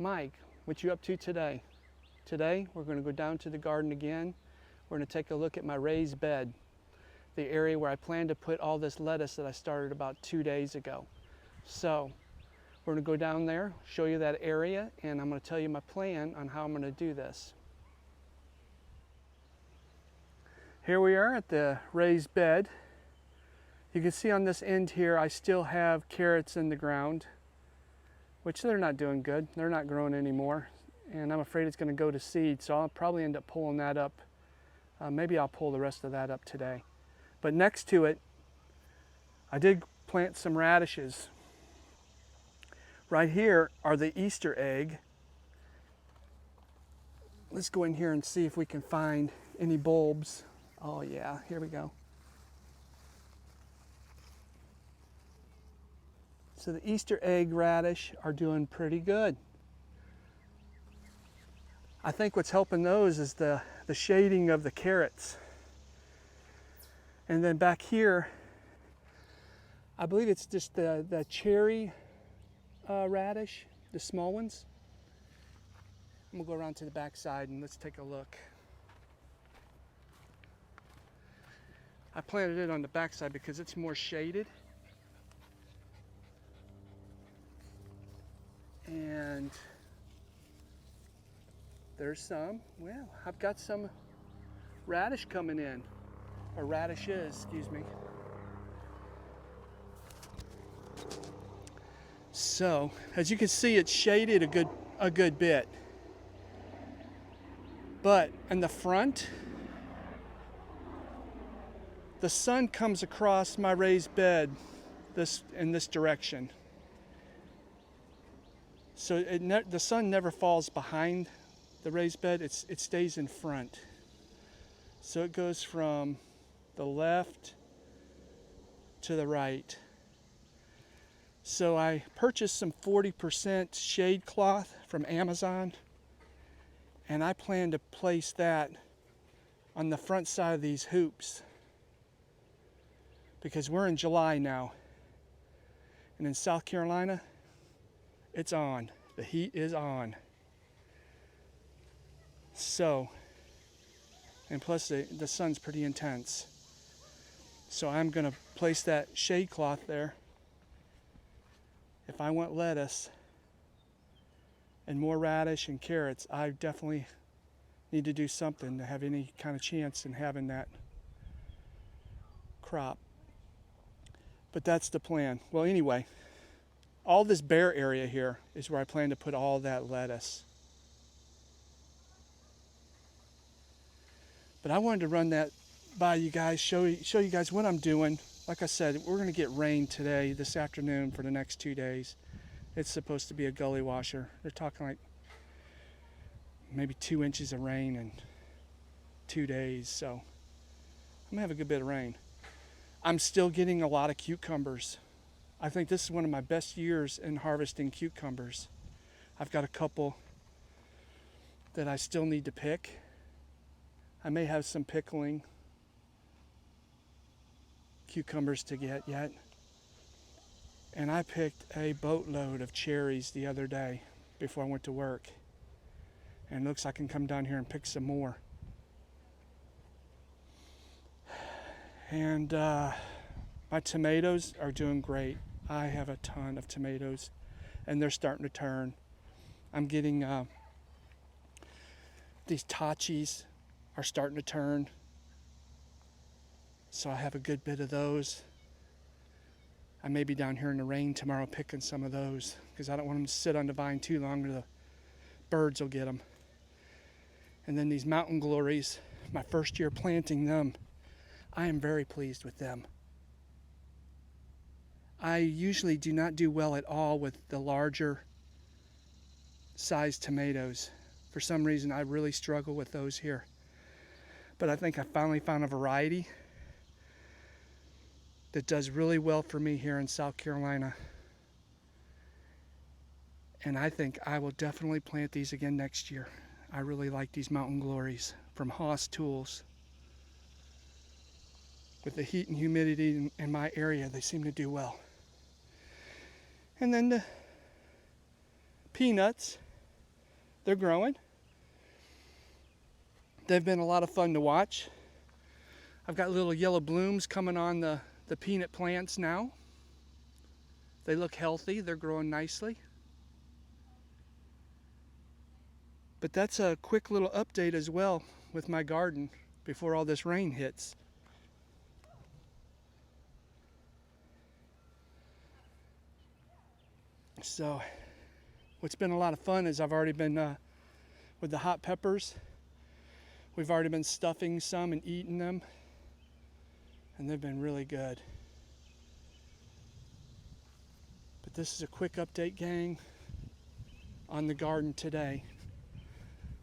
Mike, what you up to today? Today, we're going to go down to the garden again. We're going to take a look at my raised bed, the area where I plan to put all this lettuce that I started about 2 days ago. So, we're going to go down there, show you that area, and I'm going to tell you my plan on how I'm going to do this. Here we are at the raised bed. You can see on this end here, I still have carrots in the ground, which they're not doing good. They're not growing anymore. And I'm afraid it's going to go to seed, so I'll probably end up pulling that up. Maybe I'll pull the rest of that up today. But next to it, I did plant some radishes. Right here are the Easter egg. Let's go in here and see if we can find any bulbs. Oh yeah, here we go. So the Easter egg radish are doing pretty good. I think what's helping those is the shading of the carrots. And then back here, I believe it's just the cherry radish, the small ones. I'm gonna go around to the back side and let's take a look. I planted it on the back side because it's more shaded. And there's some. Well, I've got some radish coming in, or radishes, excuse me. So, as you can see, it's shaded a good bit. But in the front, the sun comes across my raised bed in this direction. So the sun never falls behind the raised bed, it stays in front. So it goes from the left to the right. So I purchased some 40% shade cloth from Amazon, and I plan to place that on the front side of these hoops because we're in July now, and in South Carolina, it's on. The heat is on. So, and plus the sun's pretty intense. So I'm gonna place that shade cloth there. If I want lettuce and more radish and carrots, I definitely need to do something to have any kind of chance in having that crop. But that's the plan. Well, anyway, all this bare area here is where I plan to put all that lettuce. But I wanted to run that by you guys, show you guys what I'm doing. Like I said, we're gonna get rain today, this afternoon, for the next 2 days. It's supposed to be a gully washer. They're talking like maybe 2 inches of rain in 2 days, so I'm gonna have a good bit of rain. I'm still getting a lot of cucumbers. I think this is one of my best years in harvesting cucumbers. I've got a couple that I still need to pick. I may have some pickling cucumbers to get yet. And I picked a boatload of cherries the other day before I went to work. And it looks like I can come down here and pick some more. And my tomatoes are doing great. I have a ton of tomatoes and they're starting to turn. I'm getting these tachis are starting to turn. So I have a good bit of those. I may be down here in the rain tomorrow picking some of those because I don't want them to sit on the vine too long or the birds will get them. And then these mountain glories, my first year planting them, I am very pleased with them. I usually do not do well at all with the larger sized tomatoes. For some reason, I really struggle with those here. But I think I finally found a variety that does really well for me here in South Carolina. And I think I will definitely plant these again next year. I really like these mountain glories from Haas Tools. With the heat and humidity in my area, they seem to do well. And then the peanuts. they're growing. They've been a lot of fun to watch. I've got little yellow blooms coming on the peanut plants now. They look healthy. They're growing nicely. But that's a quick little update as well with my garden before all this rain hits. So what's been a lot of fun is I've already been with the hot peppers. We've already been stuffing some and eating them, and they've been really good. But this is a quick update, gang, on the garden today.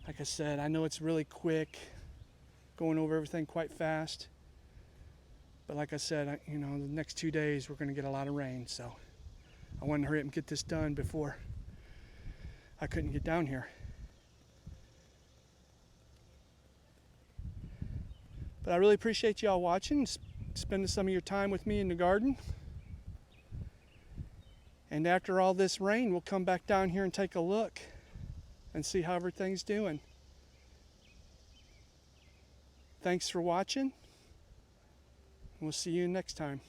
Like I said, I know it's really quick, going over everything quite fast. But like I said, the next 2 days we're going to get a lot of rain, so I wanted to hurry up and get this done before I couldn't get down here. But I really appreciate y'all watching, spending some of your time with me in the garden. And after all this rain, we'll come back down here and take a look and see how everything's doing. Thanks for watching. We'll see you next time.